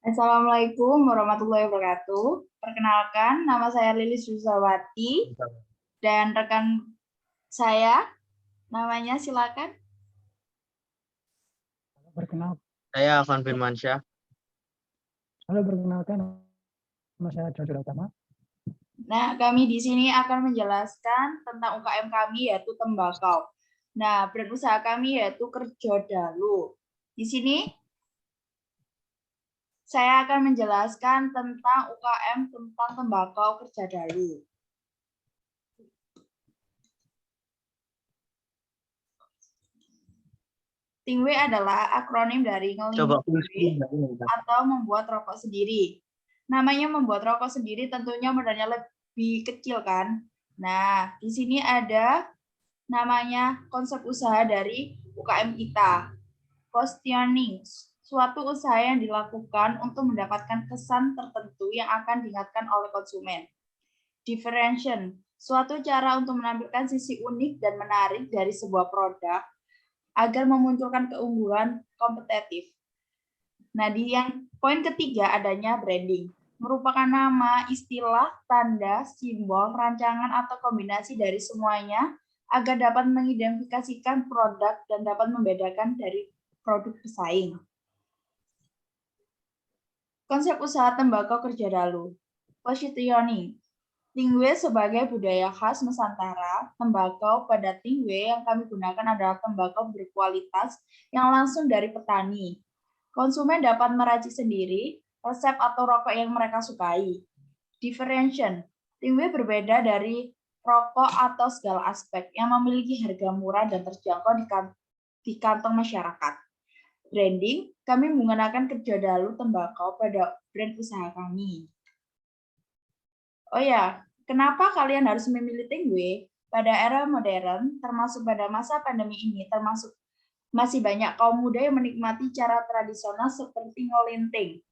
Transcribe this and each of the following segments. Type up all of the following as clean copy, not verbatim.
Assalamualaikum warahmatullahi wabarakatuh. Perkenalkan, nama saya Lilis Rusawati dan rekan saya, namanya silakan. Saya Afan Firmansyah. Halo, perkenalkan, nama saya Jojo Utama. Nah, kami di sini akan menjelaskan tentang UKM kami yaitu tembakau. Nah, brand usaha kami yaitu Kerja Dalu. Di sini saya akan menjelaskan tentang UKM tentang tembakau Kerja Dalu. Tingwe adalah akronim dari ngeling atau membuat rokok sendiri. Namanya membuat rokok sendiri tentunya modalnya lebih kecil kan. Nah, di sini ada namanya konsep usaha dari UKM kita. Positioning, suatu usaha yang dilakukan untuk mendapatkan kesan tertentu yang akan diingatkan oleh konsumen. Differentiation, suatu cara untuk menampilkan sisi unik dan menarik dari sebuah produk agar memunculkan keunggulan kompetitif. Nah, di yang poin ketiga adanya branding. Merupakan nama, istilah, tanda, simbol, rancangan, atau kombinasi dari semuanya agar dapat mengidentifikasikan produk dan dapat membedakan dari produk pesaing. Konsep usaha tembakau Kerja Dalu. Positioning. Tingwe sebagai budaya khas Nusantara, tembakau pada tingwe yang kami gunakan adalah tembakau berkualitas yang langsung dari petani. Konsumen dapat meracik sendiri resep atau rokok yang mereka sukai. Differentiation, tingwe berbeda dari rokok atau segala aspek yang memiliki harga murah dan terjangkau di kantong masyarakat. Branding, kami menggunakan Kerja Dalu tembakau pada brand usaha kami. Oh ya, kenapa kalian harus memilih tingwe? Pada era modern, termasuk pada masa pandemi ini, termasuk masih banyak kaum muda yang menikmati cara tradisional seperti ngelinting.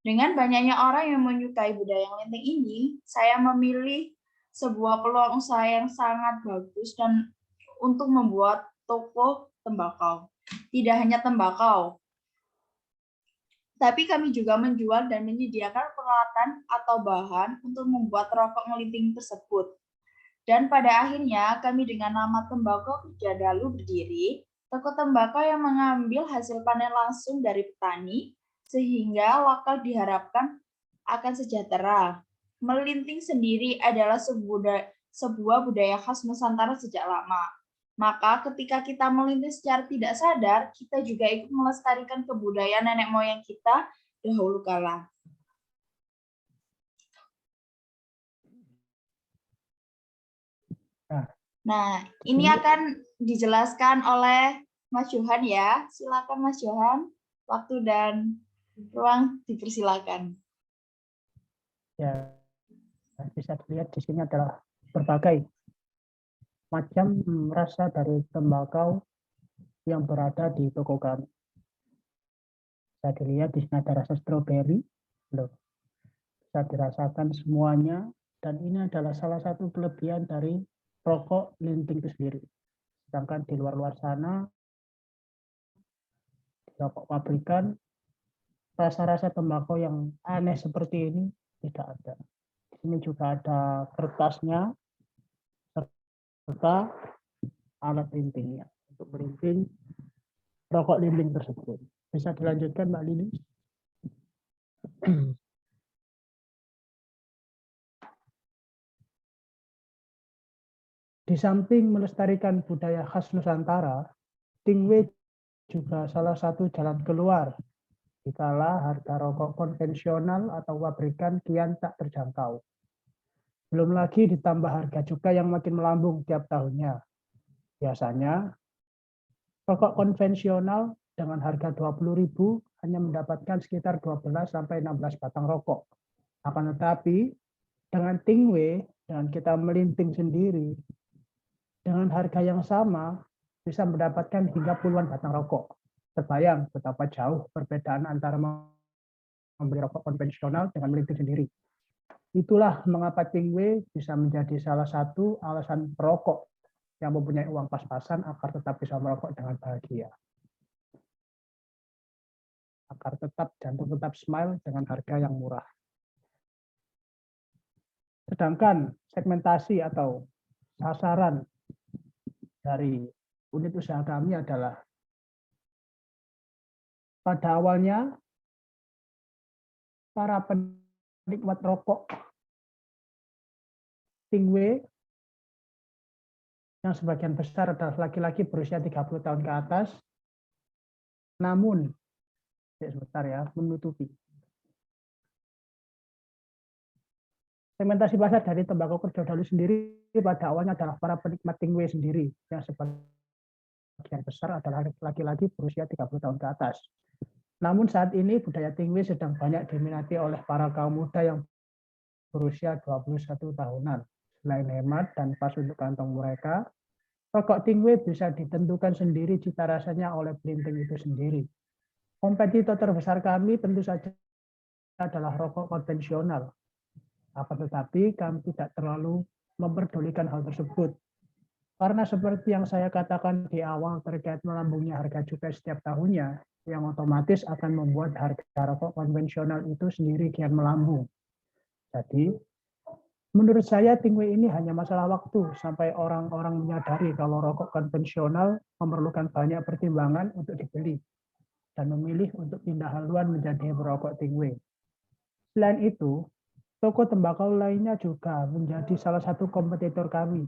Dengan banyaknya orang yang menyukai budaya ngelinting ini, saya memilih sebuah peluang usaha yang sangat bagus dan untuk membuat toko tembakau. Tidak hanya tembakau, tapi kami juga menjual dan menyediakan peralatan atau bahan untuk membuat rokok ngelinting tersebut. Dan pada akhirnya kami dengan nama Tembakau Kerja Dalu berdiri, toko tembakau yang mengambil hasil panen langsung dari petani, sehingga lokal diharapkan akan sejahtera. Melinting sendiri adalah sebuah budaya khas Nusantara sejak lama. Maka ketika kita melinting secara tidak sadar, kita juga ikut melestarikan kebudayaan nenek moyang kita dahulu kala. Nah, ini akan dijelaskan oleh Mas Johan ya. Silakan Mas Johan, waktu dan ruang dipersilakan. Ya, bisa dilihat di sini adalah berbagai macam rasa dari tembakau yang berada di toko kami. Bisa dilihat di sini ada rasa stroberi, loh, bisa dirasakan semuanya, dan ini adalah salah satu kelebihan dari rokok linting itu sendiri. Sedangkan di luar sana, di rokok pabrikan, rasa-rasa tembakau yang aneh seperti ini tidak ada. Di sini juga ada kertasnya serta alat lintingnya untuk melinting rokok linting tersebut. Bisa dilanjutkan Mbak Lili? Di samping melestarikan budaya khas Nusantara, tingwe juga salah satu jalan keluar dikala harga rokok konvensional atau pabrikan kian tak terjangkau. Belum lagi ditambah harga cukai yang makin melambung tiap tahunnya. Biasanya, rokok konvensional dengan harga 20.000 hanya mendapatkan sekitar 12-16 batang rokok. Akan tetapi, dengan tingwe, dengan kita melinting sendiri, dengan harga yang sama, bisa mendapatkan hingga puluhan batang rokok. Terbayang betapa jauh perbedaan antara membeli rokok konvensional dengan melinting sendiri. Itulah mengapa tingwe bisa menjadi salah satu alasan perokok yang mempunyai uang pas-pasan agar tetap bisa merokok dengan bahagia. agar tetap jantung tetap smile dengan harga yang murah. Sedangkan segmentasi atau sasaran dari unit usaha kami adalah pada awalnya para penikmat rokok Tingwe yang sebagian besar adalah laki-laki berusia 30 tahun ke atas, namun sebentar ya, menutupi. Segmentasi pasar dari tembakau kerja dalu sendiri pada awalnya adalah para penikmat Tingwe sendiri, yang sebagian besar adalah laki-laki berusia 30 tahun ke atas. Namun saat ini budaya Tingwe sedang banyak diminati oleh para kaum muda yang berusia 21 tahunan. Selain hemat dan pas untuk kantong mereka, rokok Tingwe bisa ditentukan sendiri cita rasanya oleh pelinting itu sendiri. Kompetitor terbesar kami tentu saja adalah rokok konvensional. Akan tetapi kami tidak terlalu memperdulikan hal tersebut. Karena seperti yang saya katakan di awal terkait melambungnya harga cukai setiap tahunnya, yang otomatis akan membuat harga rokok konvensional itu sendiri kian melambung. Jadi, menurut saya Tingwe ini hanya masalah waktu sampai orang-orang menyadari kalau rokok konvensional memerlukan banyak pertimbangan untuk dibeli dan memilih untuk pindah haluan menjadi merokok Tingwe. Selain itu, toko tembakau lainnya juga menjadi salah satu kompetitor kami.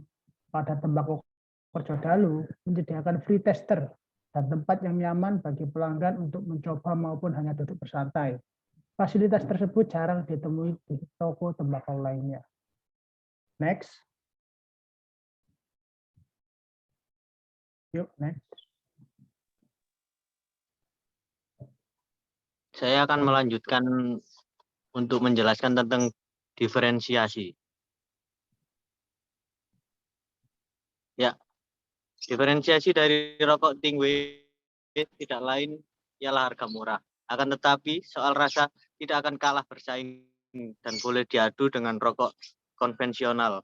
Pada tembakau kerja dalu menyediakan free tester dan tempat yang nyaman bagi pelanggan untuk mencoba maupun hanya duduk bersantai. Fasilitas tersebut jarang ditemui di toko tembakau lainnya. Next. Yuk, next. Saya akan melanjutkan untuk menjelaskan tentang diferensiasi. Ya, diferensiasi dari rokok Tingwe tidak lain ialah harga murah. Akan tetapi soal rasa tidak akan kalah bersaing dan boleh diadu dengan rokok konvensional.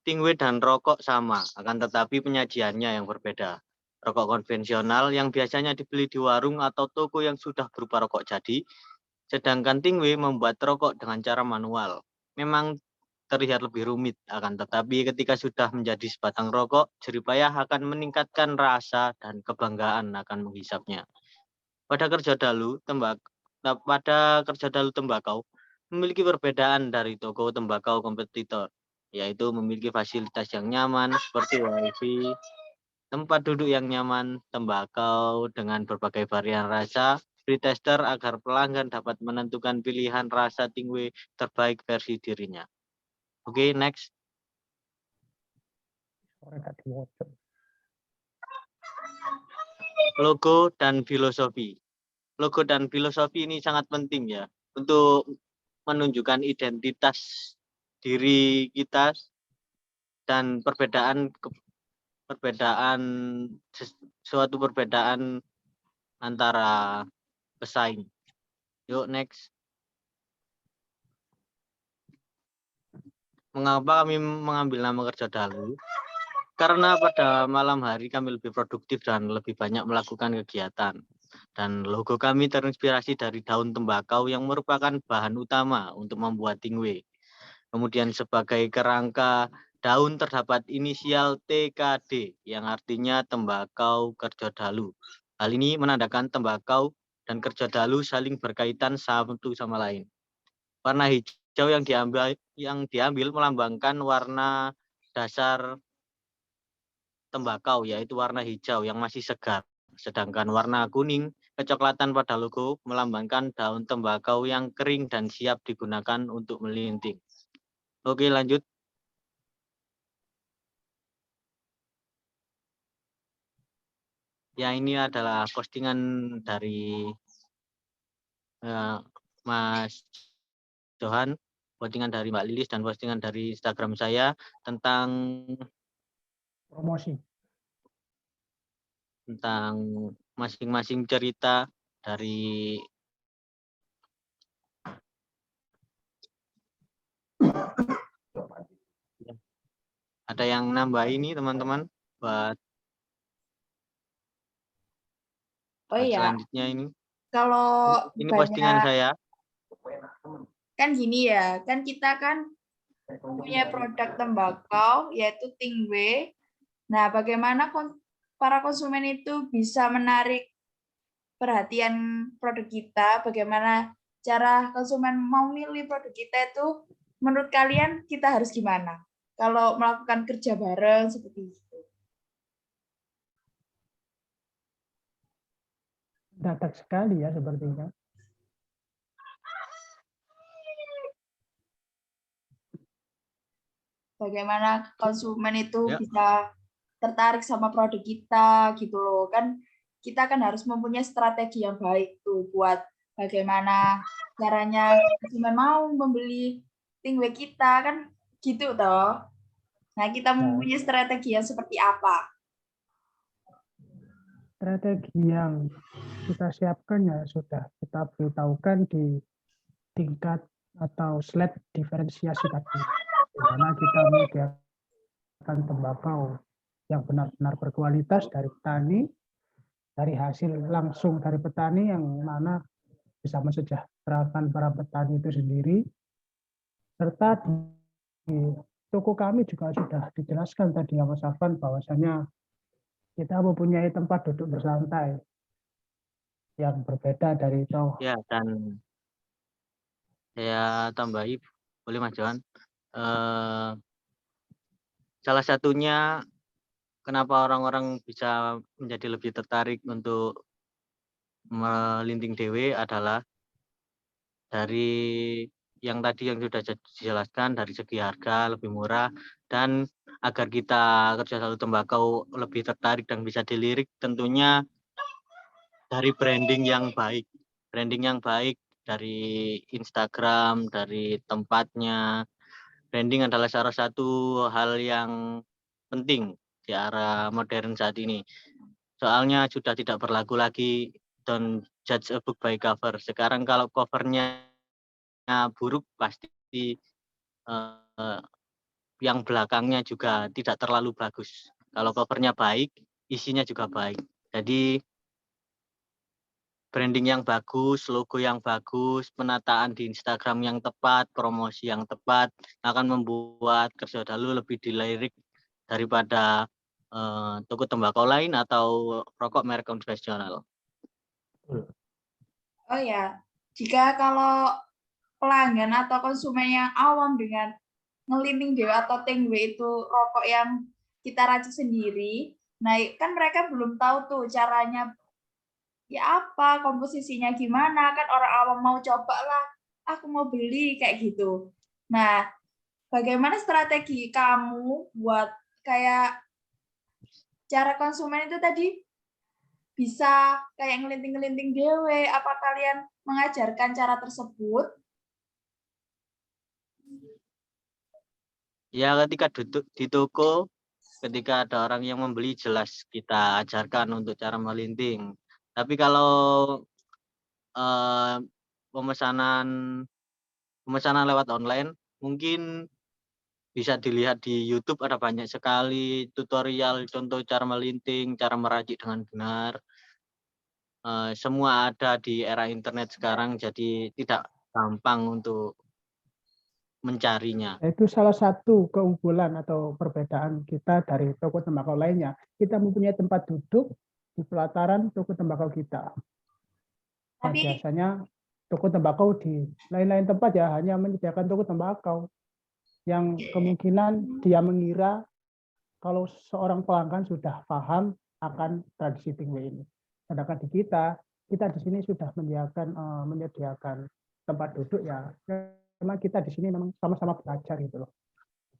Tingwe dan rokok sama, akan tetapi penyajiannya yang berbeda. Rokok konvensional yang biasanya dibeli di warung atau toko yang sudah berupa rokok jadi, sedangkan Tingwe membuat rokok dengan cara manual. Memang terlihat lebih rumit, akan tetapi ketika sudah menjadi sebatang rokok, jeripayah akan meningkatkan rasa dan kebanggaan akan menghisapnya. Pada kerja dalu tembakau memiliki perbedaan dari toko tembakau kompetitor, yaitu memiliki fasilitas yang nyaman seperti wifi, tempat duduk yang nyaman, tembakau dengan berbagai varian rasa, free tester agar pelanggan dapat menentukan pilihan rasa Tingwe terbaik versi dirinya. Oke, next. Logo dan filosofi. Logo dan filosofi ini sangat penting ya untuk menunjukkan identitas diri kita dan suatu perbedaan antara pesaing. Yuk, next. Mengapa kami mengambil nama kerja dalu? Karena pada malam hari kami lebih produktif dan lebih banyak melakukan kegiatan. Dan logo kami terinspirasi dari daun tembakau yang merupakan bahan utama untuk membuat Tingwe. Kemudian sebagai kerangka daun terdapat inisial TKD yang artinya tembakau kerja dalu. Hal ini menandakan tembakau dan kerja dalu saling berkaitan satu sama lain. Warna hijau yang diambil melambangkan warna dasar tembakau, yaitu warna hijau yang masih segar. Sedangkan warna kuning kecoklatan pada logo melambangkan daun tembakau yang kering dan siap digunakan untuk melinting. Oke, lanjut. Ya, ini adalah postingan dari Mas Johan, postingan dari Mbak Lilis, dan postingan dari Instagram saya tentang promosi. Tentang masing-masing cerita dari ada yang nambah ini teman-teman buat Oh iya, selanjutnya ini. Kalau Ini postingan banyak saya. kan gini ya, kan kita kan punya produk tembakau yaitu Tingwe. Nah, bagaimana para konsumen itu bisa menarik perhatian produk kita? Bagaimana cara konsumen mau milih produk kita itu? Menurut kalian kita harus gimana? Kalau melakukan kerja bareng seperti itu. Dadak sekali ya sepertinya. Bagaimana konsumen itu Ya. bisa tertarik sama produk kita gitu loh. Kan kita kan harus mempunyai strategi yang baik tuh buat bagaimana caranya konsumen mau membeli Tingwe kita kan gitu toh. Nah, kita mempunyai strategi yang seperti apa? Strategi yang kita siapkan ya sudah kita beritahukan di tingkat atau slide diferensiasi tadi, di mana kita menyediakan tembakau yang benar-benar berkualitas dari petani, dari hasil langsung dari petani yang mana bisa mensejahterakan para petani itu sendiri, serta di toko kami juga sudah dijelaskan tadi ya Mas Afan bahwasanya kita mempunyai tempat duduk bersantai yang berbeda dari itu. Ya, dan saya tambahi, boleh Mas Johan. Salah satunya kenapa orang-orang bisa menjadi lebih tertarik untuk melinting dewe adalah dari yang tadi yang sudah dijelaskan, dari segi harga lebih murah, dan agar kita kerja satu tembakau lebih tertarik dan bisa dilirik tentunya dari branding yang baik. Branding yang baik dari Instagram, dari tempatnya. Branding adalah salah satu hal yang penting di era modern saat ini. Soalnya sudah tidak berlaku lagi don't judge a book by cover. Sekarang kalau covernya buruk pasti yang belakangnya juga tidak terlalu bagus. Kalau covernya baik, isinya juga baik. Jadi branding yang bagus, logo yang bagus, penataan di Instagram yang tepat, promosi yang tepat akan membuat Kerja Dalu lebih dilirik daripada toko tembakau lain atau rokok merek konvensional. Oh ya, jika kalau pelanggan atau konsumen yang awam dengan ngelinting dewe atau Tingwe itu rokok yang kita racik sendiri, nah kan mereka belum tahu tuh caranya ya apa, komposisinya gimana, kan orang awam mau coba lah, aku mau beli kayak gitu. Nah, bagaimana strategi kamu buat kayak cara konsumen itu tadi bisa kayak ngelinting-ngelinting dewe, apa kalian mengajarkan cara tersebut? Ya ketika duduk di toko, ketika ada orang yang membeli jelas kita ajarkan untuk cara melinting. Tapi kalau pemesanan lewat online, mungkin bisa dilihat di YouTube, ada banyak sekali tutorial contoh cara melinting, cara meracik dengan benar. Semua ada di era internet sekarang, jadi tidak gampang untuk mencarinya. Itu salah satu keunggulan atau perbedaan kita dari toko tembakau lainnya. Kita mempunyai tempat duduk di pelataran toko tembakau kita. Nah, Tapi biasanya toko tembakau di lain-lain tempat ya hanya menyediakan toko tembakau yang kemungkinan dia mengira kalau seorang pelanggan sudah paham akan tradisi Tingwe ini. Sedangkan di kita di sini sudah menyediakan tempat duduk ya. Memang kita di sini memang sama-sama belajar gitu loh.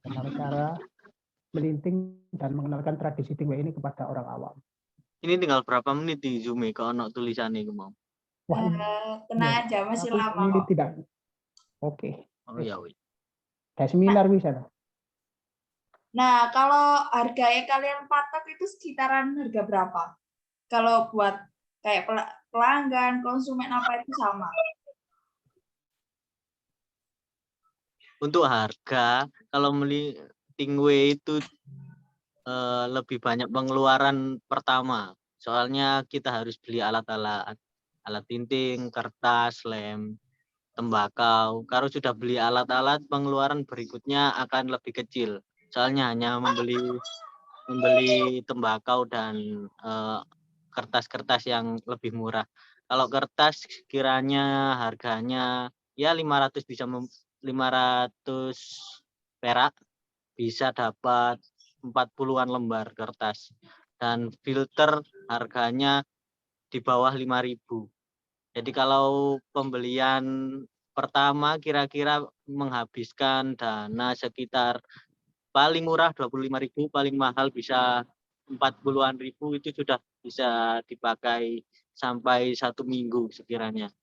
Bagaimana cara melinting dan mengenalkan tradisi Tingwe ini kepada orang awam. Ini tinggal berapa menit di Zoom kalau ono tulisannya mau? Wah, tenang ya, aja, masih aku lama ini kok. tidak. Oke. Oh ya, wih. Kayak seminar bisa. Nah, kalau harga yang kalian patok itu sekitaran harga berapa? Kalau buat kayak pelanggan, konsumen apa itu sama? Untuk harga, kalau beli Tingwe itu lebih banyak pengeluaran pertama. Soalnya kita harus beli alat-alat. alat tinting, kertas, lem, tembakau. Kalau sudah beli alat-alat, pengeluaran berikutnya akan lebih kecil. Soalnya hanya membeli tembakau dan kertas-kertas yang lebih murah. Kalau kertas kiranya harganya ya 500 perak bisa dapat 40-an lembar kertas. Dan filter harganya di bawah 5.000. Jadi kalau pembelian pertama kira-kira menghabiskan dana sekitar paling murah 25.000, paling mahal bisa 40-an ribu, itu sudah bisa dipakai sampai 1 minggu sekiranya.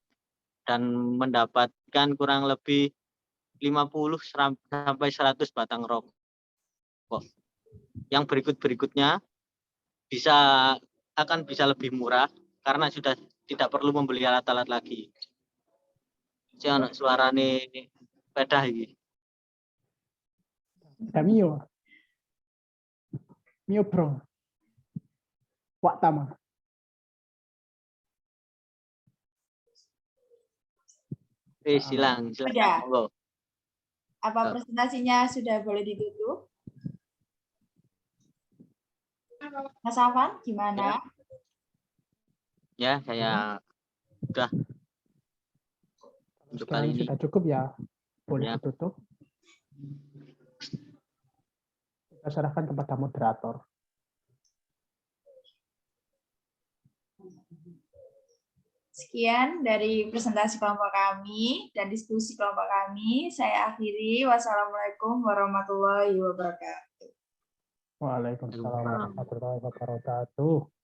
Dan mendapatkan kurang lebih 50 sampai 100 batang rokok. Yang berikut-berikutnya akan bisa lebih murah karena sudah tidak perlu membeli alat-alat lagi. Jangan suarane pedah iki. Ada Mio. Mio bro. Wak tama. Silang. Sudah. Monggo. Apa presentasinya sudah boleh ditutup? Mas Afan, gimana? Ya, saya sudah. Untuk kali Sekiranya ini. sudah cukup ya, boleh Ya. ditutup. Kita serahkan kepada moderator. Sekian dari presentasi kelompok kami dan diskusi kelompok kami. Saya akhiri. Wassalamualaikum warahmatullahi wabarakatuh. Waalaikumsalam warahmatullahi wabarakatuh.